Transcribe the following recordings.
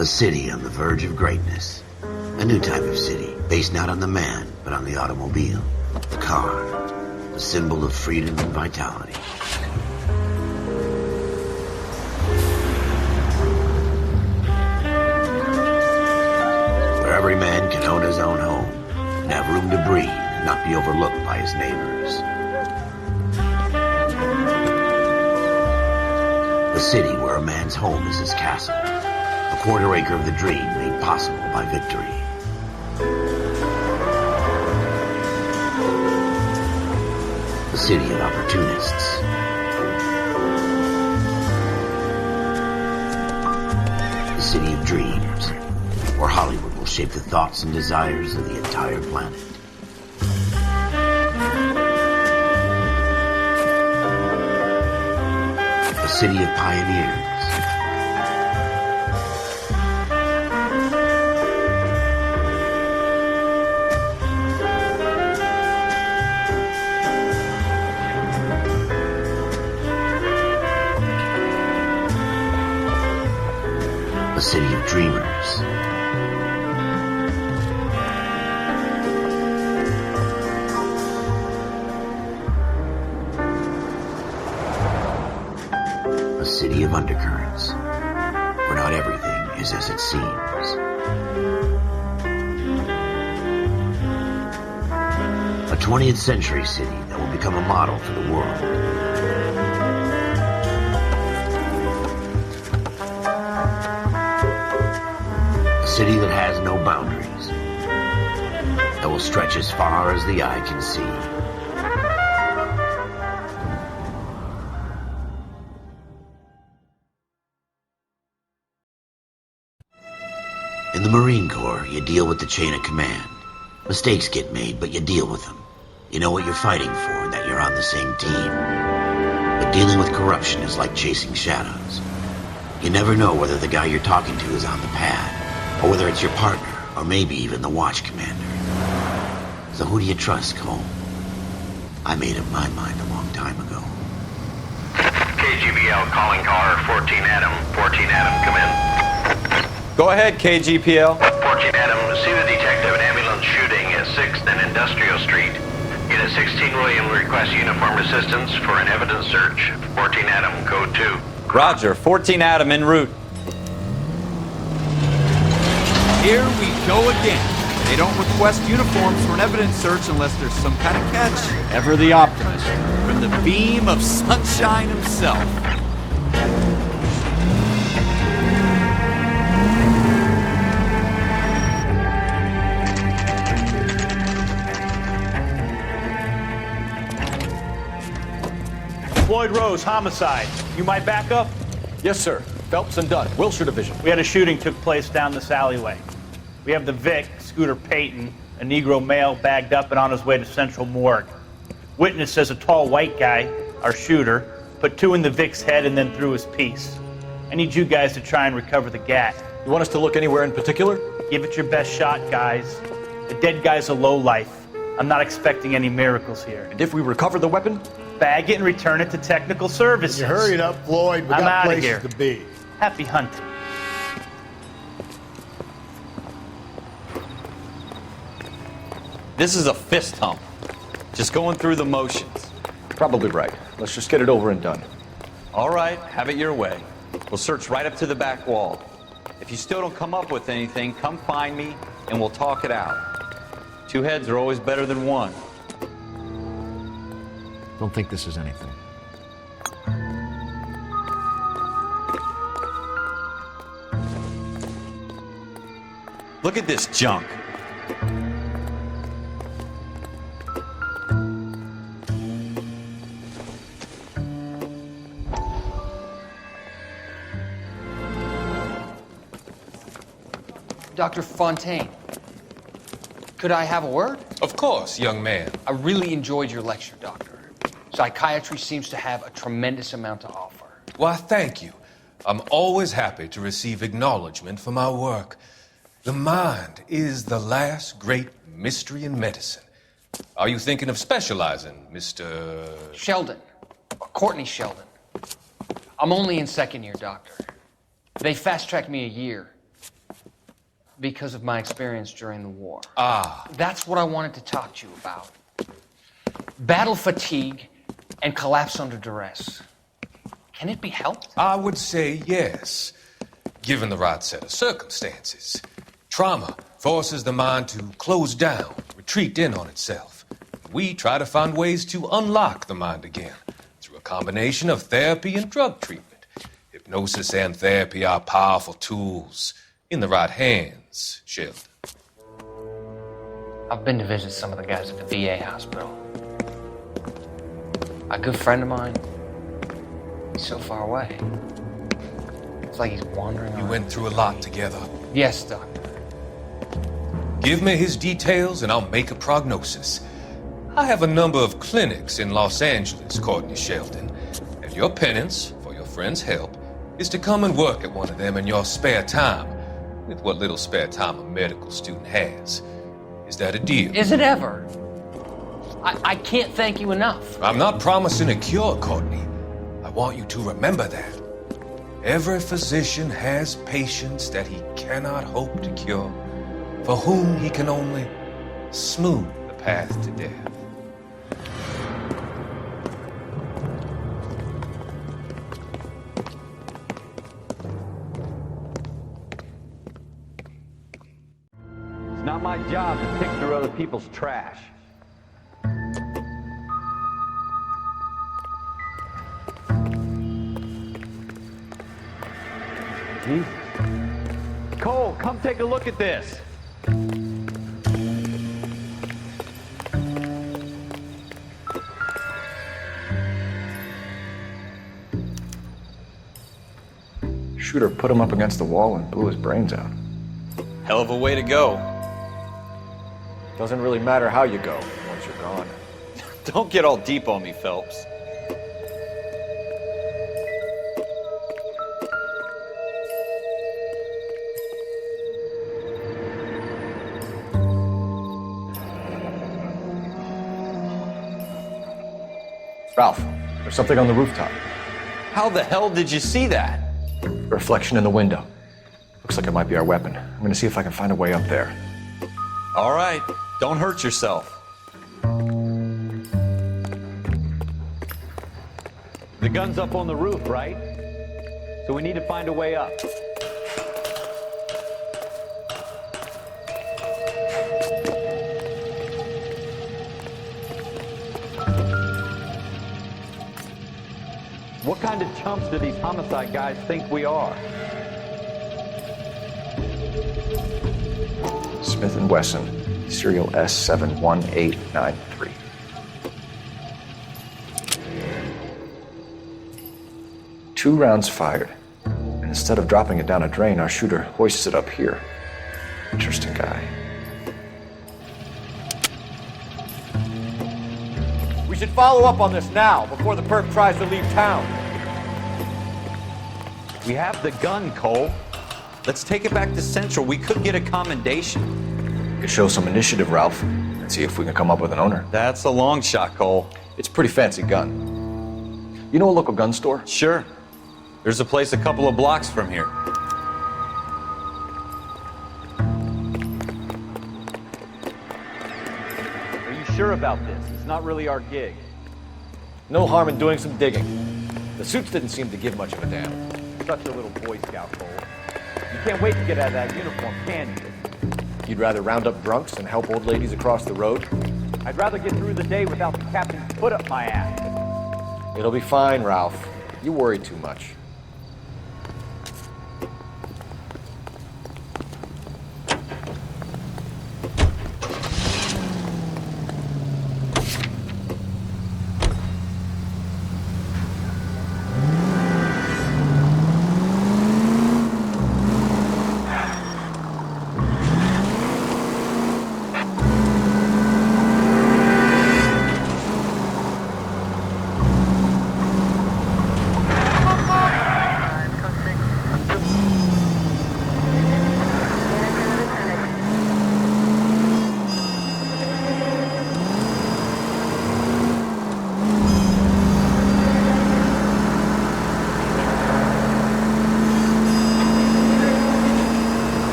A city on the verge of greatness. A new type of city, based not on the man, but on the automobile. The car. The symbol of freedom and vitality. Where every man can own his own home, and have room to breathe, and not be overlooked by his neighbors. A city where a man's home is his castle. A quarter acre of the dream made possible by victory. A city of opportunists. A city of dreams, where Hollywood will shape the thoughts and desires of the entire planet. A city of pioneers. A city of dreamers. A city of undercurrents, where not everything is as it seems. A 20th century city that will become a model for the world. A city that has no boundaries, that will stretch as far as the eye can see. In the Marine Corps, you deal with the chain of command. Mistakes get made, but you deal with them. You know what you're fighting for and that you're on the same team. But dealing with corruption is like chasing shadows. You never know whether the guy you're talking to is on the pad, or whether it's your partner, or maybe even the watch commander. So who do you trust, Cole? I made up my mind a long time ago. KGBL calling caller 14 Adam. 14 Adam, come in. Go ahead, KGPL. 14 Adam, see the detective in ambulance shooting at 6th and Industrial Street. Unit 16 William requests uniformed assistance for an evidence search. 14 Adam, code 2. Roger, 14 Adam en route. Here we go again. They don't request uniforms for an evidence search unless there's some kind of catch. Ever the optimist. From the beam of sunshine himself. Floyd Rose, homicide. You my backup? Yes, sir. Phelps and Dunn, Wilshire Division. We had a shooting took place down this alleyway. We have the Vic, Scooter Payton, a Negro male bagged up and on his way to Central Morgue. Witness says a tall white guy, our shooter, put 2 in the Vic's head and then threw his piece. I need you guys to try and recover the gat. You want us to look anywhere in particular? Give it your best shot, guys. The dead guy's a lowlife. I'm not expecting any miracles here. And if we recover the weapon? Bag it and return it to technical services. You hurry up, Floyd. We I'm got outta places here. to be. Happy hunting. This is a fist hump. Just going through the motions. Probably right. Let's just get it over and done. All right, have it your way. We'll search right up to the back wall. If you still don't come up with anything, come find me and we'll talk it out. 2 heads are always better than 1. Don't think this is anything. Look at this junk. Dr. Fontaine, could I have a word? Of course, young man. I really enjoyed your lecture, Doctor. Psychiatry seems to have a tremendous amount to offer. Why, thank you. I'm always happy to receive acknowledgement for my work. The mind is the last great mystery in medicine. Are you thinking of specializing, Mr. Sheldon, or Courtney Sheldon. I'm only in 2nd year, Doctor. They fast-tracked me a year. because of my experience during the war. Ah, That's what I wanted to talk to you about. Battle fatigue and collapse under duress. Can it be helped? I would say yes, given the right set of circumstances. Trauma forces the mind to close down, retreat in on itself. We try to find ways to unlock the mind again through a combination of therapy and drug treatment. Hypnosis and therapy are powerful tools in the right hands, Sheldon. I've been to visit some of the guys at the VA hospital. A good friend of mine, he's so far away. It's like he's wandering We around. went through a lot together. Yes, Doctor. Give me his details and I'll make a prognosis. I have a number of clinics in Los Angeles, Courtney Sheldon, and your penance, for your friend's help, is to come and work at one of them in your spare time, with what little spare time a medical student has. Is that a deal? Is it ever? I can't thank you enough. I'm not promising a cure, Courtney. I want you to remember that. Every physician has patients that he cannot hope to cure, for whom he can only smooth the path to death. It's not my job to pick through other people's trash. Jesus. Cole, come take a look at this. Shooter put him up against the wall and blew his brains out. Hell of a way to go. Doesn't really matter how you go once you're gone. Don't get all deep on me, Phelps. Ralph, there's something on the rooftop. How the hell did you see that? A reflection in the window. Looks like it might be our weapon. I'm gonna see if I can find a way up there. All right, don't hurt yourself. The gun's up on the roof, right? So we need to find a way up. What kind of chumps do these homicide guys think we are? Smith & Wesson, serial S71893. Two rounds fired. And instead of dropping it down a drain, our shooter hoists it up here. Interesting guy. We should follow up on this now, before the perp tries to leave town. We have the gun, Cole. Let's take it back to Central. We could get a commendation. We could show some initiative, Ralph, and see if we can come up with an owner. That's a long shot, Cole. It's a pretty fancy gun. You know a local gun store? Sure. There's a place a couple of blocks from here. Are you sure about this? It's not really our gig. No harm in doing some digging. The suits didn't seem to give much of a damn. Such a little Boy Scout, Cole. You can't wait to get out of that uniform, can you? You'd rather round up drunks and help old ladies across the road? I'd rather get through the day without the captain's foot up my ass. It'll be fine, Ralph. You worry too much.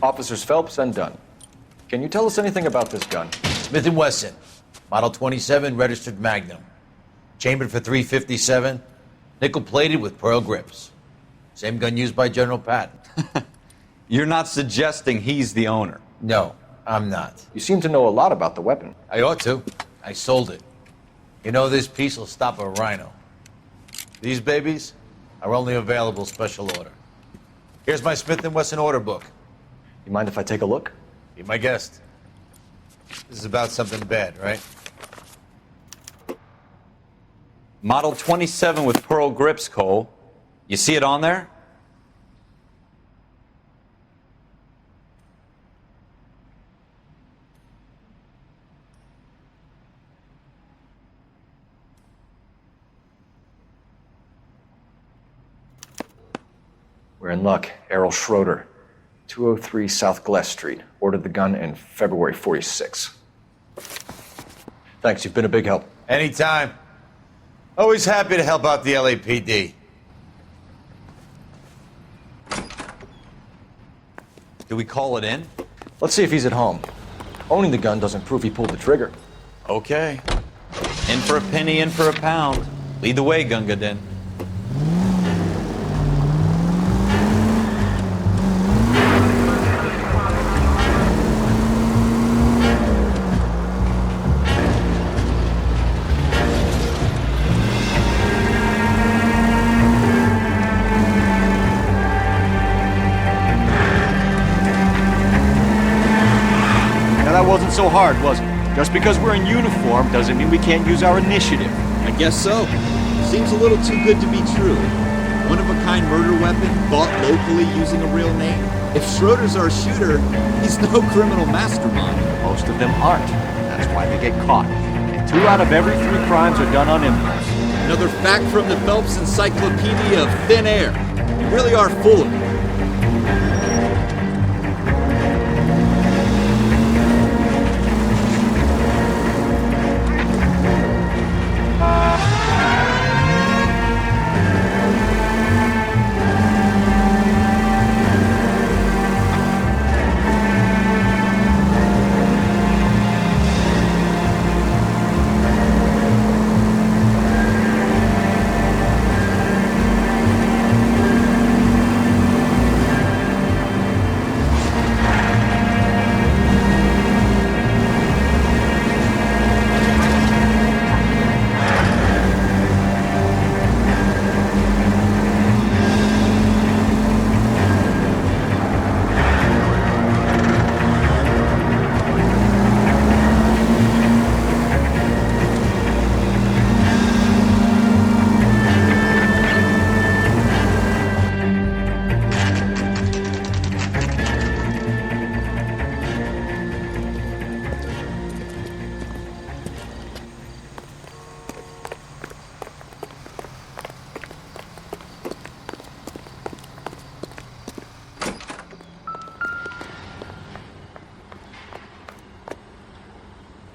Officers Phelps and Dunn. Can you tell us anything about this gun? Smith & Wesson, Model 27, registered Magnum. Chambered for .357, nickel-plated with pearl grips. Same gun used by General Patton. You're not suggesting he's the owner? No, I'm not. You seem to know a lot about the weapon. I ought to. I sold it. You know, this piece will stop a rhino. These babies are only available special order. Here's my Smith & Wesson order book. You mind if I take a look? Be my guest. This is about something bad, right? Model 27 with pearl grips, Cole. You see it on there? We're in luck. Errol Schroeder, 203 South Glass Street. Ordered the gun in February 46. Thanks, you've been a big help. Anytime. Always happy to help out the LAPD. Do we call it in? Let's see if he's at home. Owning the gun doesn't prove he pulled the trigger. Okay. In for a penny, in for a pound. Lead the way, Gunga Din. That wasn't so hard, was it? Just because we're in uniform doesn't mean we can't use our initiative. I guess so. Seems a little too good to be true. One-of-a-kind murder weapon bought locally using a real name. If Schroeder's our shooter, he's no criminal mastermind. Most of them aren't. That's why they get caught. 2 out of every 3 crimes are done on impulse. Another fact from the Phelps Encyclopedia of Thin Air. You really are full of it.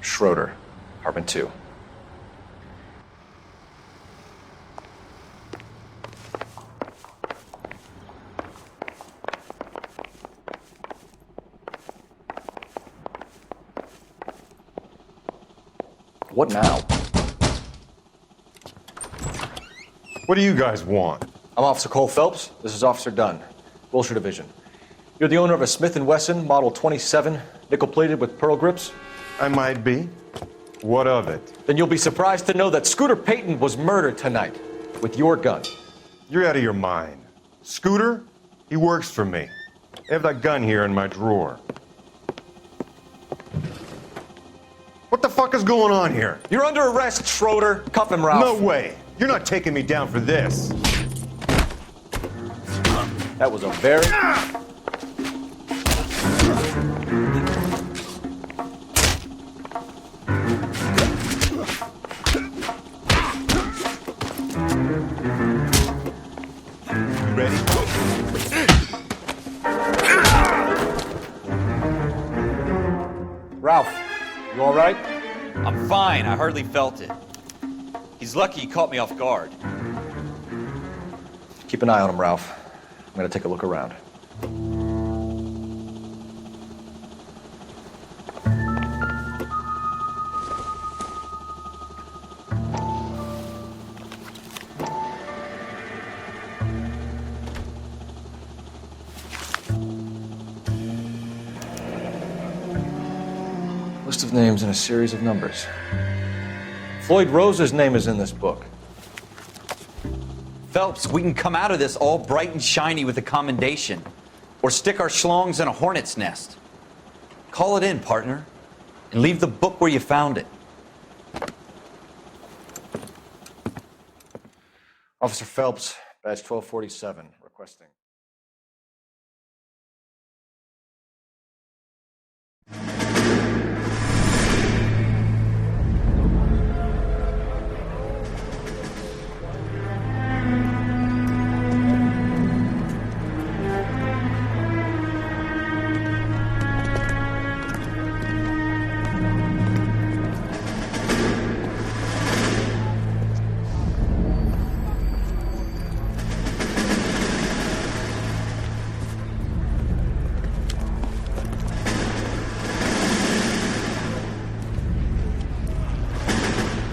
Schroeder, apartment 2. What now? What do you guys want? I'm Officer Cole Phelps. This is Officer Dunn, Wilshire Division. You're the owner of a Smith & Wesson Model 27, nickel-plated with pearl grips? I might be. What of it? Then you'll be surprised to know that Scooter Payton was murdered tonight with your gun. You're out of your mind. Scooter? He works for me. I have that gun here in my drawer. What the fuck is going on here? You're under arrest, Schroeder. Cuff him, Ralph. No way. You're not taking me down for this. That was a very... Ready? Ralph, you all right? I'm fine. I hardly felt it. He's lucky he caught me off guard. Keep an eye on him, Ralph. I'm gonna take a look around. Host of names and a series of numbers. Floyd Rose's name is in this book. Phelps, we can come out of this all bright and shiny with a commendation. Or stick our schlongs in a hornet's nest. Call it in, partner. And leave the book where you found it. Officer Phelps, badge 1247, requesting.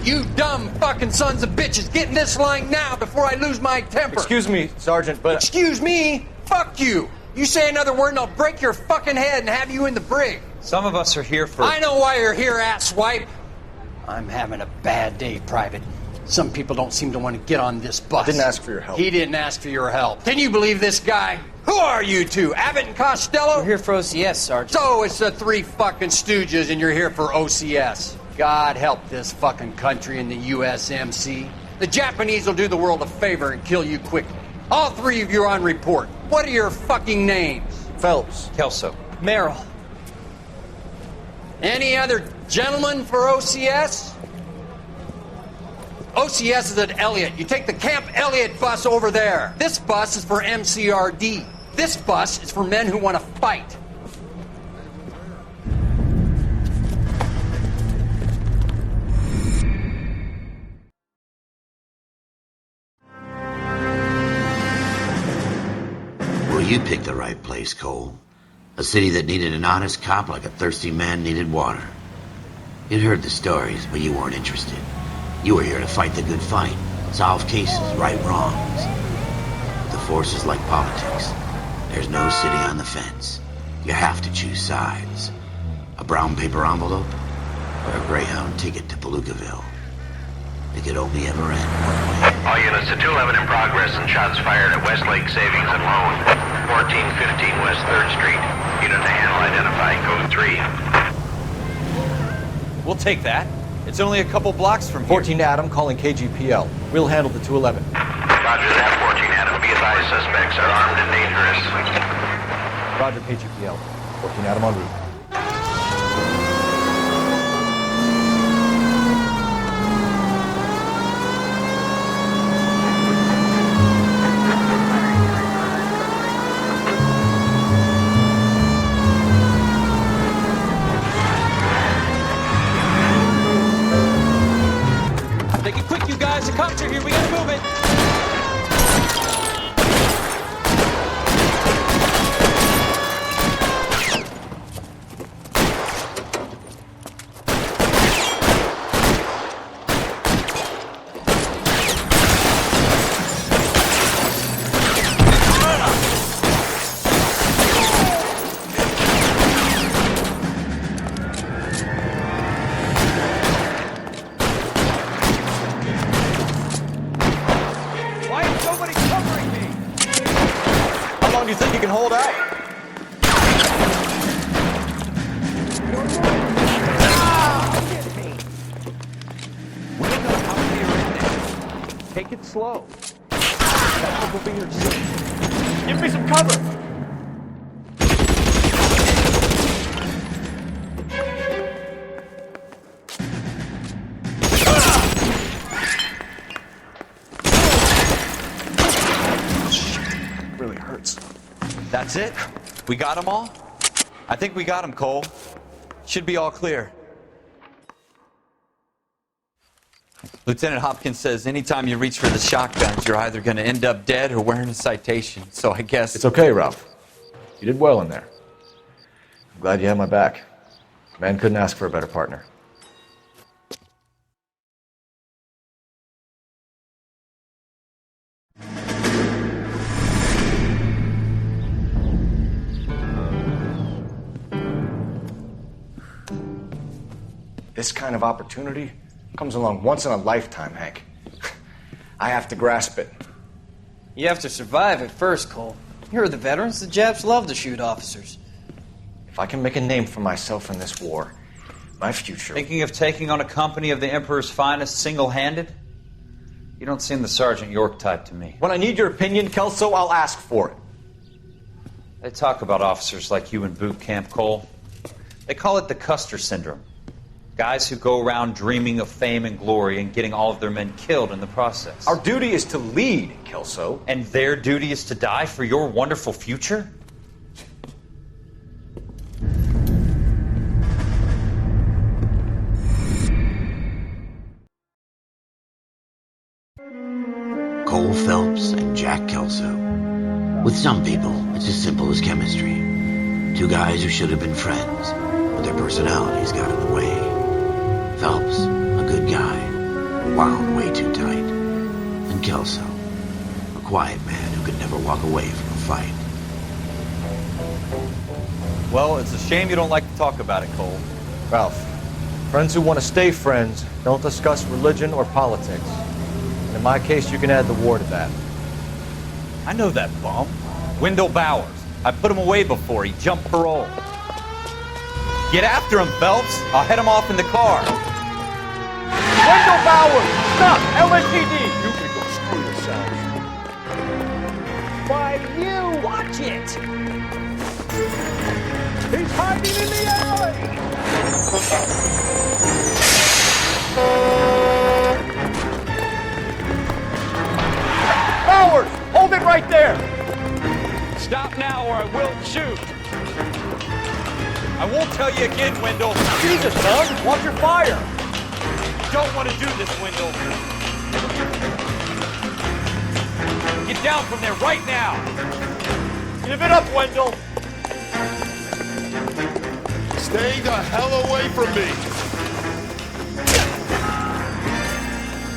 You dumb fucking sons of bitches, get in this line now before I lose my temper. Excuse me, Sergeant, but... Excuse me? Fuck you. You say another word and I'll break your fucking head and have you in the brig. Some of us are here for... I know why you're here, asswipe. I'm having a bad day, Private. Some people don't seem to want to get on this bus. I didn't ask for your help. He didn't ask for your help. Can you believe this guy? Who are you two? Abbott and Costello? We're here for OCS, Sergeant. So it's the three fucking stooges and you're here for OCS. God help this fucking country and the USMC. The Japanese will do the world a favor and kill you quickly. All three of you are on report. What are your fucking names? Phelps. Kelso. Merrill. Any other gentlemen for OCS? OCS is at Elliott. You take the Camp Elliott bus over there. This bus is for MCRD. This bus is for men who want to fight. Well, you picked the right place, Cole. A city that needed an honest cop like a thirsty man needed water. You'd heard the stories, but you weren't interested. You were here to fight the good fight, solve cases, right wrongs. But the force is like politics. There's no city on the fence. You have to choose sides. A brown paper envelope or a Greyhound ticket to Palookaville. It could only ever end one way. All units to 211 in progress and shots fired at Westlake Savings and Loan, 1415 West 3rd Street. Unit to handle identified code 3. We'll take that. It's only a couple blocks from here. 14 Adam calling KGPL. We'll handle the 211. Roger that, 14 Adam. Be advised, suspects are armed and dangerous. Roger, KGPL. 14 Adam en route. Make it quick, you guys. The cops are here. We gotta move it. Why is nobody covering me? How long do you think you can hold out? We don't know how many are in there. Take it slow. That will be your soon. Give me some cover. Really hurts. That's it? We got them all? I think we got them, Cole. Should be all clear. Lieutenant Hopkins says anytime you reach for the shotguns, you're either going to end up dead or wearing a citation. So I guess... It's okay, Ralph. You did well in there. I'm glad you had my back. Man couldn't ask for a better partner. This kind of opportunity comes along once in a lifetime, Hank. I have to grasp it. You have to survive at first, Cole. Here are the veterans. The Japs love to shoot officers. If I can make a name for myself in this war, my future... Thinking of taking on a company of the Emperor's finest single-handed? You don't seem the Sergeant York type to me. When I need your opinion, Kelso, I'll ask for it. They talk about officers like you in boot camp, Cole. They call it the Custer syndrome. Guys who go around dreaming of fame and glory and getting all of their men killed in the process. Our duty is to lead, Kelso. And their duty is to die for your wonderful future? Cole Phelps and Jack Kelso. With some people, it's as simple as chemistry. Two guys who should have been friends, but their personalities got in the way. Phelps, a good guy, wound way too tight. And Kelso, a quiet man who could never walk away from a fight. Well, it's a shame you don't like to talk about it, Cole. Ralph, friends who want to stay friends don't discuss religion or politics. And in my case, you can add the war to that. I know that bum. Wendell Bowers. I put him away before. He jumped parole. Get after him, Phelps. I'll head him off in the car. Wendell Bowers! Stop! LSPD! You can go screw yourself. Why, you! Watch it! He's hiding in the alley! Bowers! Hold it right there! Stop now or I will shoot. I won't tell you again, Wendell. Jesus, son! Watch your fire! Don't want to do this, Wendell. Get down from there right now. Give it up, Wendell! Stay the hell away from me!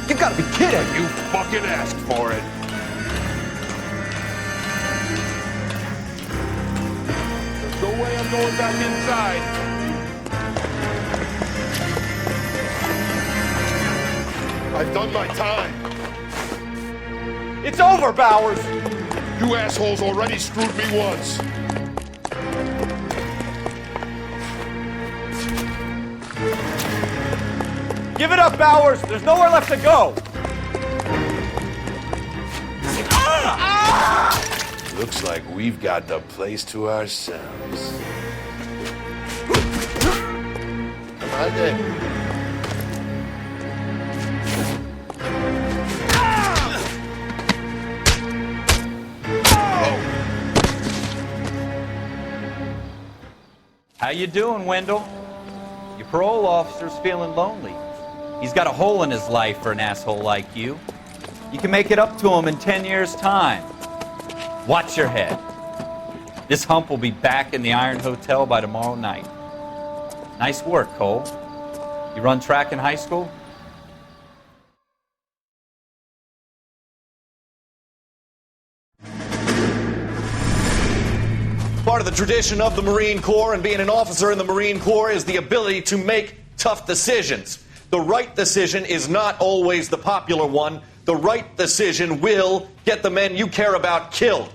You gotta be kidding! You fucking asked for it! There's no way I'm going back inside. I've done my time. It's over, Bowers! You assholes already screwed me once. Give it up, Bowers! There's nowhere left to go! Looks like we've got the place to ourselves. Come on then. How you doing, Wendell? Your parole officer's feeling lonely. He's got a hole in his life for an asshole like you. You can make it up to him in 10 years' time. Watch your head. This hump will be back in the Iron Hotel by tomorrow night. Nice work, Cole. You run track in high school? Part of the tradition of the Marine Corps and being an officer in the Marine Corps is the ability to make tough decisions. The right decision is not always the popular one. The right decision will get the men you care about killed.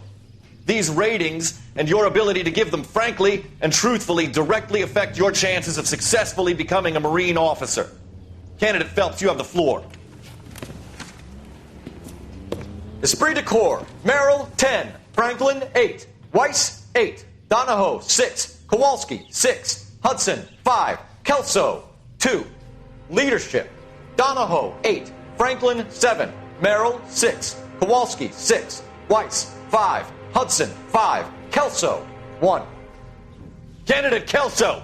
These ratings and your ability to give them frankly and truthfully directly affect your chances of successfully becoming a Marine officer. Candidate Phelps, you have the floor. Esprit de Corps, Merrill, 10. Franklin, 8. Weiss, 8. Donahoe, 6. Kowalski, 6. Hudson, 5. Kelso, 2. Leadership, Donahoe, 8. Franklin, 7. Merrill, 6. Kowalski, 6. Weiss, 5. Hudson, 5. Kelso, 1. Candidate Kelso!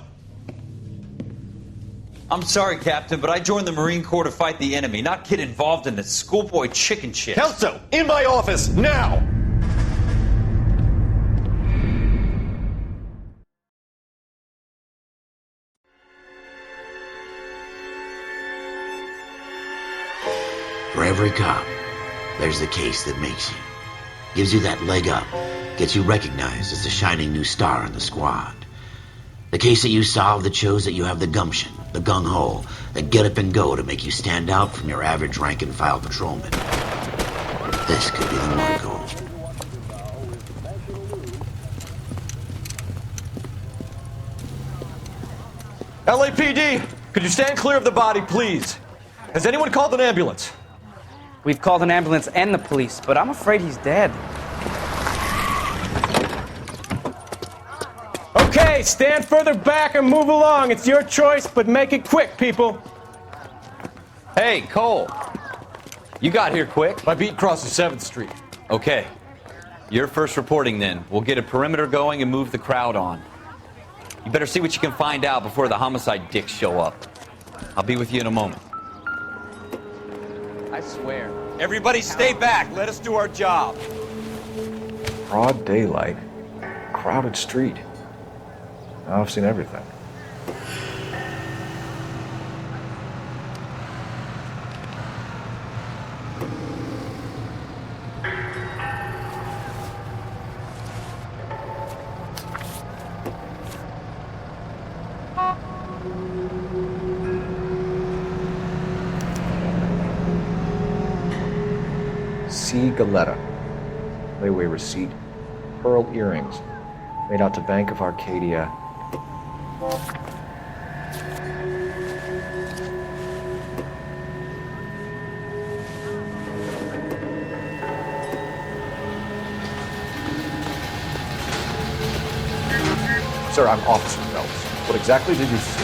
I'm sorry, Captain, but I joined the Marine Corps to fight the enemy, not get involved in this schoolboy chicken shit. Kelso, in my office, now! For every cop, there's the case that makes you. Gives you that leg up, gets you recognized as the shining new star in the squad. The case that you solved that shows that you have the gumption the gung-ho, the get-up-and-go to make you stand out from your average rank-and-file patrolman. This could be the Marine Corps. LAPD, could you stand clear of the body, please? Has anyone called an ambulance? We've called an ambulance and the police, but I'm afraid he's dead. Okay, stand further back and move along. It's your choice, but make it quick, people. Hey, Cole. You got here quick. My beat crosses 7th Street. Okay. You're first reporting then. We'll get a perimeter going and move the crowd on. You better see what you can find out before the homicide dicks show up. I'll be with you in a moment. I swear. Everybody stay back. Let us do our job. Broad daylight. Crowded street. Now I've seen everything. C. Galetta. Layaway receipt. Pearl earrings. Made out to Bank of Arcadia. Sir, I'm Officer Phelps. What exactly did you see?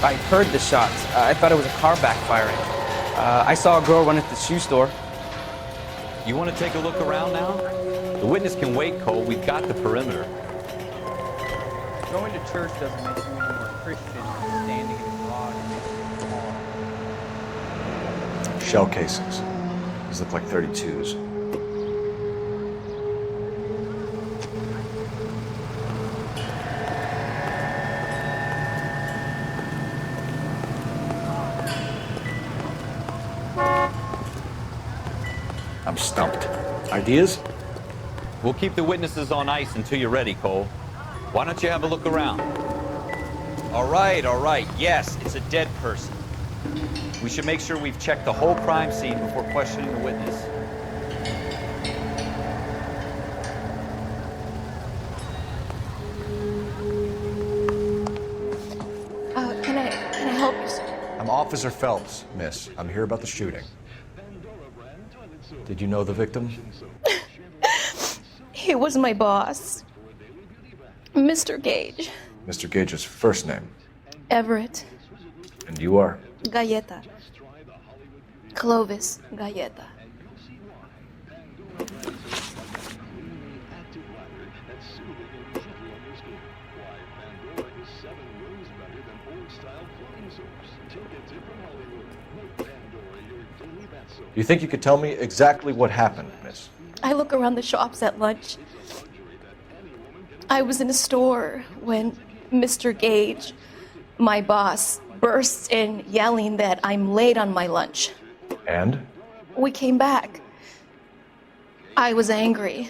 I heard the shots. I thought it was a car backfiring. I saw a girl run at the shoe store. You want to take a look around now? The witness can wait, Cole. We've got the perimeter. Going to church doesn't make you any more Christian than standing in the garage. Shell casings. These look like 32s. I'm stumped. Ideas? We'll keep the witnesses on ice until you're ready, Cole. Why don't you have a look around? All right. Yes, it's a dead person. We should make sure we've checked the whole crime scene before questioning the witness. Can I help you, sir? I'm Officer Phelps, miss. I'm here about the shooting. Did you know the victim? He was my boss, Mr. Gage. Mr. Gage's first name. Everett. And you are? Galleta. Clovis Galleta. Do you think you could tell me exactly what happened, miss? I look around the shops at lunch. I was in a store when Mr. Gage, my boss, bursts in yelling that I'm late on my lunch. And? We came back. I was angry.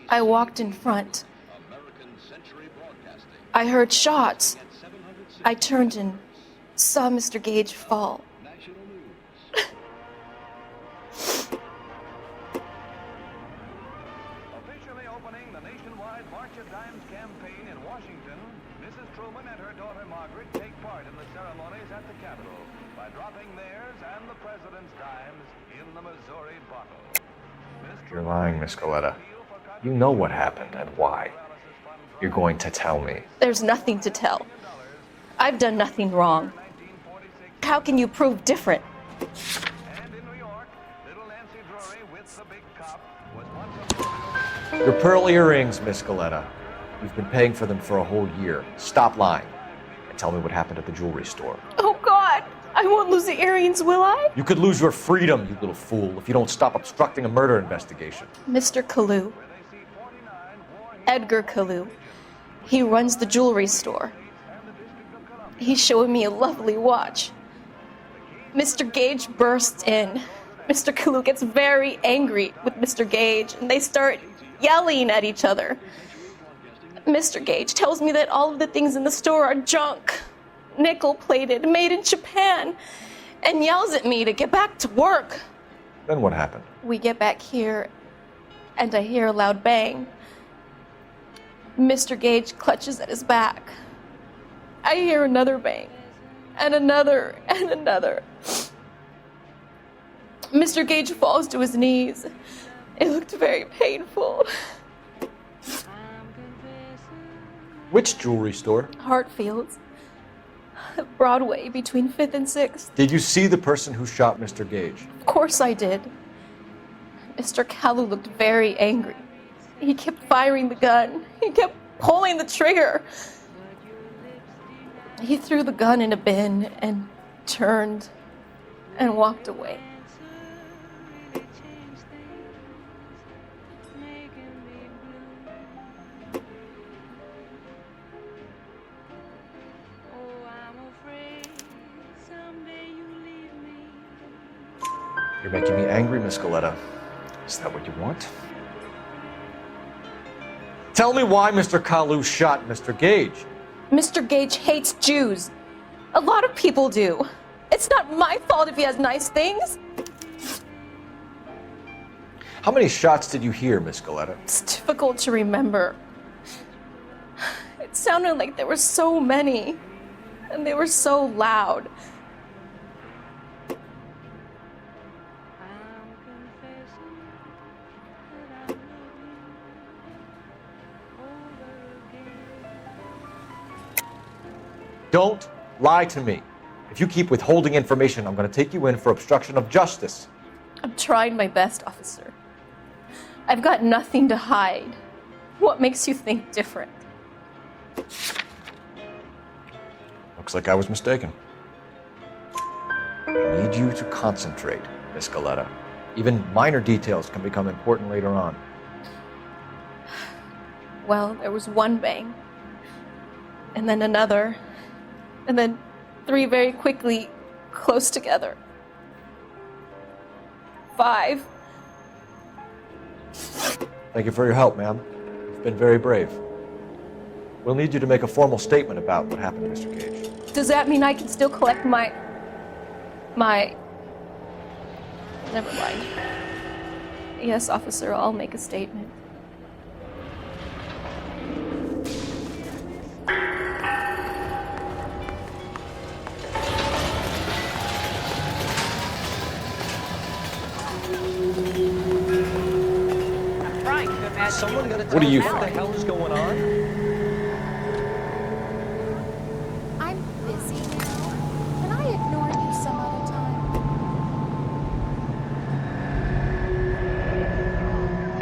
I walked in front. I heard shots. I turned and saw Mr. Gage fall. Officially opening the nationwide March of Dimes campaign in Washington, Mrs. Truman and her daughter Margaret take part in the ceremonies at the Capitol by dropping theirs and the president's dimes in the Missouri bottle. You're lying, Miss Galetta. You know what happened and why. You're going to tell me. There's nothing to tell. I've done nothing wrong. How can you prove different? Your pearl earrings, Miss Galetta. You've been paying for them for a whole year. Stop lying and tell me what happened at the jewelry store. Oh, God! I won't lose the earrings, will I? You could lose your freedom, you little fool, if you don't stop obstructing a murder investigation. Mr. Kalu. Edgar Kalu. He runs the jewelry store. He's showing me a lovely watch. Mr. Gage bursts in. Mr. Kalu gets very angry with Mr. Gage, and they start yelling at each other. Mr. Gage tells me that all of the things in the store are junk. nickel-plated, made in Japan, and yells at me to get back to work. Then what happened? We get back here, and I hear a loud bang. Mr. Gage clutches at his back. I hear another bang, and another, and another. Mr. Gage falls to his knees. It looked very painful. Which jewelry store? Hartfield's. Broadway, between 5th and 6th. Did you see the person who shot Mr. Gage? Of course I did. Mr. Kalu looked very angry. He kept firing the gun. He kept pulling the trigger. He threw the gun in a bin and turned and walked away. You're making me angry, Miss Galetta. Is that what you want? Tell me why Mr. Kalu shot Mr. Gage. Mr. Gage hates Jews. A lot of people do. It's not my fault if he has nice things. How many shots did you hear, Miss Galetta? It's difficult to remember. It sounded like there were so many, and they were so loud. Don't lie to me. If you keep withholding information, I'm going to take you in for obstruction of justice. I'm trying my best, officer. I've got nothing to hide. What makes you think different? Looks like I was mistaken. I need you to concentrate, Miss Galetta. Even minor details can become important later on. Well, there was one bang, and then another, and then 3 very quickly, close together. 5. Thank you for your help, ma'am. You've been very brave. We'll need you to make a formal statement about what happened to Mr. Gage. Does that mean I can still collect my... Never mind. Yes, officer, I'll make a statement. What do you think? What the hell is going on? I'm busy now. Can I ignore you some other time?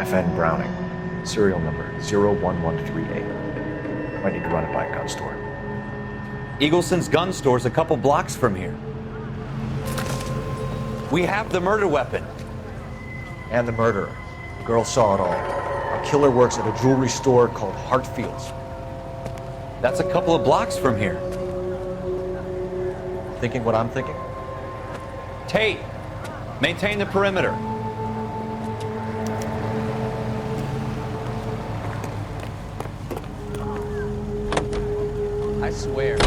FN Browning, serial number 01138. Might need to run it by a gun store. Eagleson's gun store's a couple blocks from here. We have the murder weapon. And the murderer. The girl saw it all. Our killer works at a jewelry store called Hartfield's. That's a couple of blocks from here. Thinking what I'm thinking? Tate, maintain the perimeter. I swear.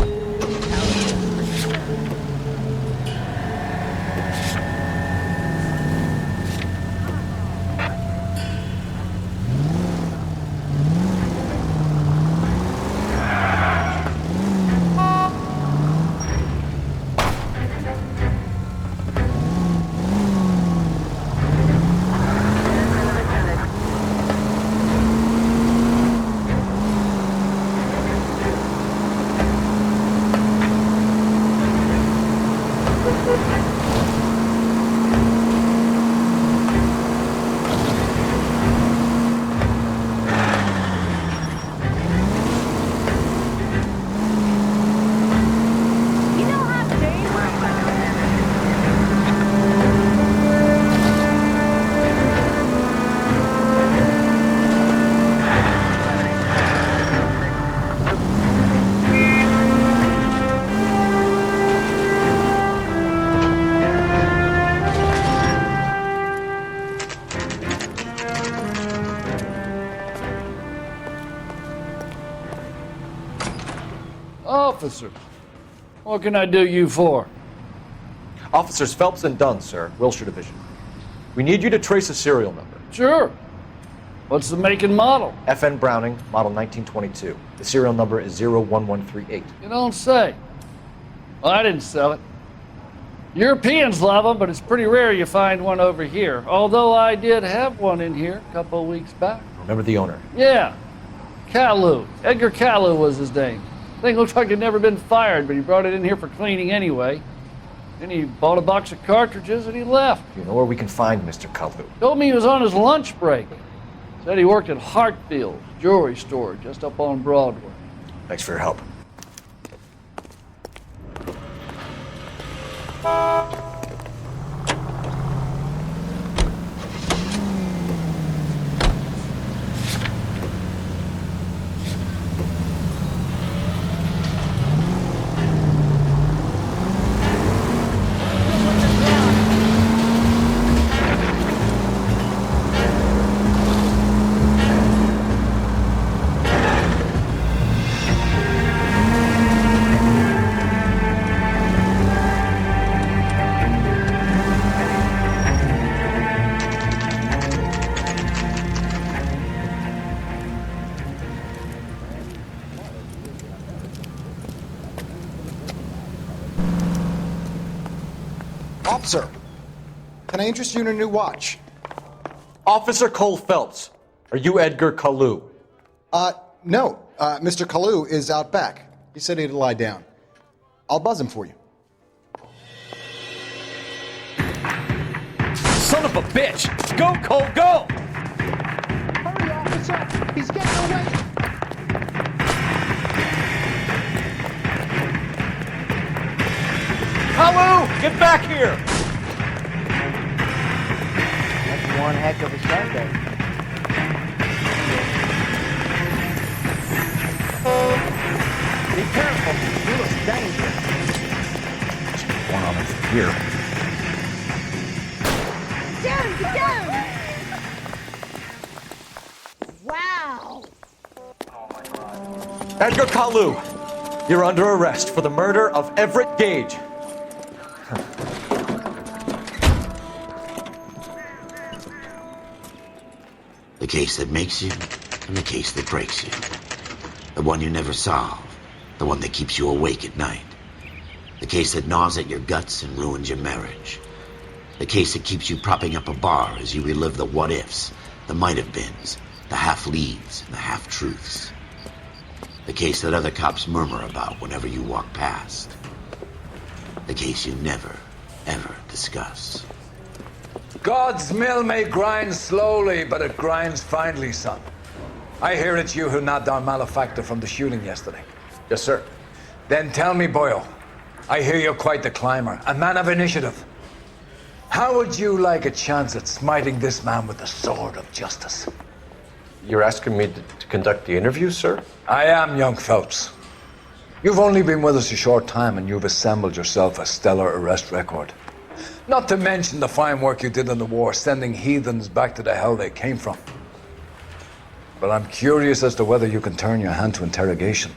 Officer, What can I do you for? Officers Phelps and Dunn, sir, Wilshire Division. We need you to trace a serial number. Sure. What's the make and model? FN Browning, model 1922. The serial number is 01138. You don't say. Well, I didn't sell it. Europeans love them, but it's pretty rare you find one over here. Although I did have one in here a couple of weeks back. Remember the owner? Yeah. Kalu. Edgar Kalu was his name. Thing looked like he'd never been fired, but he brought it in here for cleaning anyway. Then he bought a box of cartridges and he left. You know where we can find Mr. Kalu? Told me he was on his lunch break. Said he worked at Hartfield's jewelry store just up on Broadway. Thanks for your help. Officer, can I interest you in a new watch? Officer Cole Phelps, are you Edgar Kalu? No. Mr. Kalu is out back. He said he'd lie down. I'll buzz him for you. Son of a bitch! Go, Cole, go! Hurry, officer! He's getting away! Kalu, get back here! That's one heck of a Sunday. Be careful, you look dangerous. One on him from here. Down, down! Wow! Edgar Kalu, you're under arrest for the murder of Everett Gage. The case that makes you and the case that breaks you. The one you never solve. The one that keeps you awake at night. The case that gnaws at your guts and ruins your marriage. The case that keeps you propping up a bar as you relive the what-ifs, the might-have-beens, the half-leads, and the half-truths. The case that other cops murmur about whenever you walk past. The case you never, ever discuss. God's mill may grind slowly, but it grinds finely, son. I hear it's you who nabbed our malefactor from the shooting yesterday. Yes, sir. Then tell me, Boyle, I hear you're quite the climber, a man of initiative. How would you like a chance at smiting this man with the sword of justice? You're asking me to conduct the interview, sir? I am, young Phelps. You've only been with us a short time and you've assembled yourself a stellar arrest record. Not to mention the fine work you did in the war, sending heathens back to the hell they came from. But I'm curious as to whether you can turn your hand to interrogation.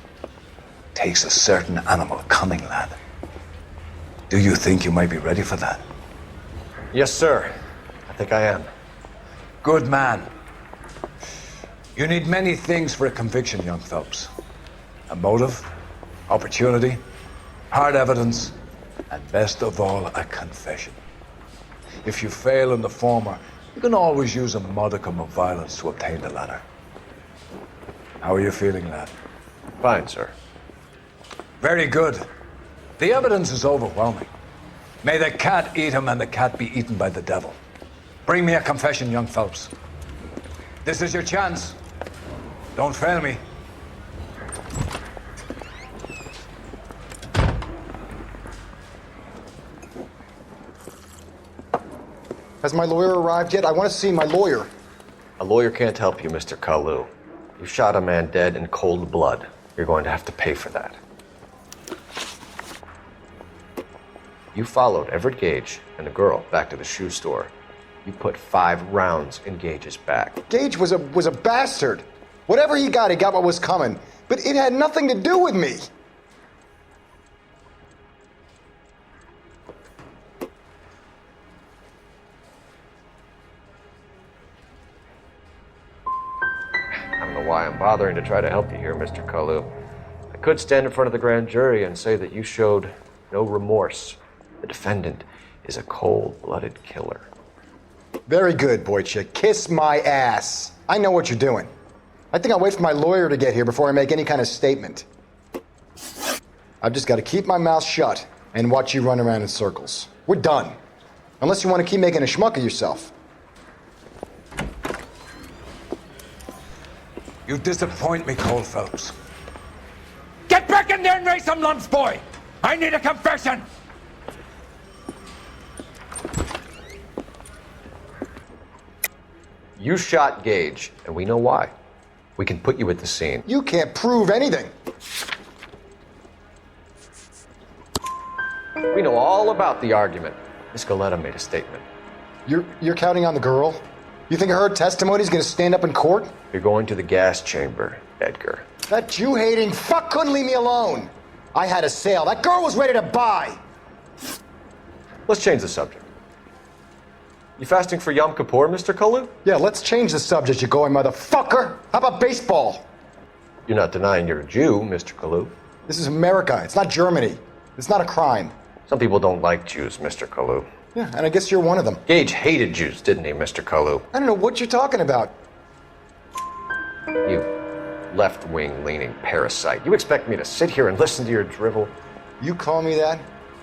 Takes a certain animal cunning, lad. Do you think you might be ready for that? Yes, sir. I think I am. Good man. You need many things for a conviction, young Phelps. A motive, opportunity, hard evidence, and best of all, a confession. If you fail in the former, you can always use a modicum of violence to obtain the latter. How are you feeling, lad? Fine, sir. Very good. The evidence is overwhelming. May the cat eat him and the cat be eaten by the devil. Bring me a confession, young Phelps. This is your chance. Don't fail me. Has my lawyer arrived yet? I want to see my lawyer. A lawyer can't help you, Mr. Kalu. You shot a man dead in cold blood. You're going to have to pay for that. You followed Everett Gage and the girl back to the shoe store. You put 5 rounds in Gage's back. Gage was a bastard. Whatever he got what was coming. But it had nothing to do with me. why I'm bothering to try to help you here, Mr. Kalu. I could stand in front of the grand jury and say that you showed no remorse. The defendant is a cold-blooded killer. Very good, boy chick. Kiss my ass. I know what you're doing. I think I'll wait for my lawyer to get here before I make any kind of statement. I've just got to keep my mouth shut and watch you run around in circles. We're done. Unless you want to keep making a schmuck of yourself. You disappoint me, Cole Phelps. Get back in there and raise some lumps, boy! I need a confession! You shot Gage, and we know why. We can put you at the scene. You can't prove anything. We know all about the argument. Miss Galetta made a statement. You're counting on the girl? You think her testimony's gonna stand up in court? You're going to the gas chamber, Edgar. That Jew-hating fuck couldn't leave me alone. I had a sale. That girl was ready to buy. Let's change the subject. You fasting for Yom Kippur, Mr. Kalu? Yeah, let's change the subject, you going motherfucker. How about baseball? You're not denying you're a Jew, Mr. Kalu. This is America. It's not Germany. It's not a crime. Some people don't like Jews, Mr. Kalu. Yeah, and I guess you're one of them. Gage hated Jews, didn't he, Mr. Kalu? I don't know what you're talking about. You left-wing leaning parasite. You expect me to sit here and listen to your drivel? You call me that?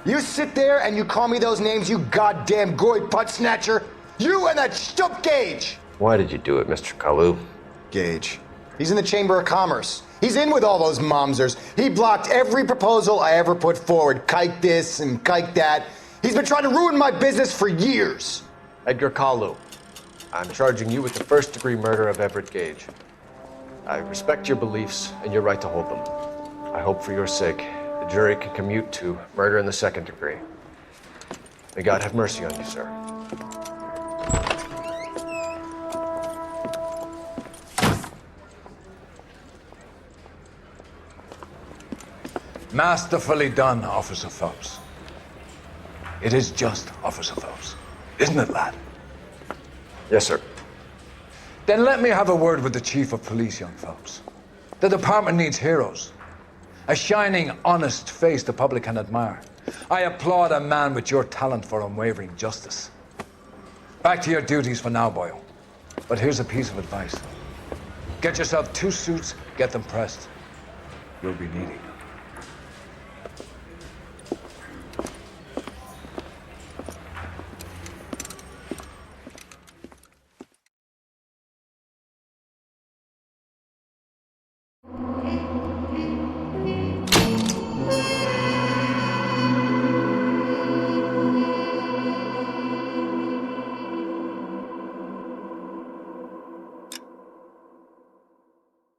You sit there and you call me those names, you goddamn goy butt snatcher? You and that stup Gage! Why did you do it, Mr. Kalu? Gage. He's in the Chamber of Commerce. He's in with all those momsers. He blocked every proposal I ever put forward. Kike this and kike that. He's been trying to ruin my business for years. Edgar Kalu, I'm charging you with the first-degree murder of Everett Gage. I respect your beliefs and your right to hold them. I hope for your sake the jury can commute to murder in the second degree. May God have mercy on you, sir. Masterfully done, Officer Phelps. It is just Officer Phelps, isn't it, lad? Yes, sir. Then let me have a word with the Chief of Police, young Phelps. The department needs heroes. A shining, honest face the public can admire. I applaud a man with your talent for unwavering justice. Back to your duties for now, boyo. But here's a piece of advice. Get yourself 2 suits, get them pressed. You'll be needing.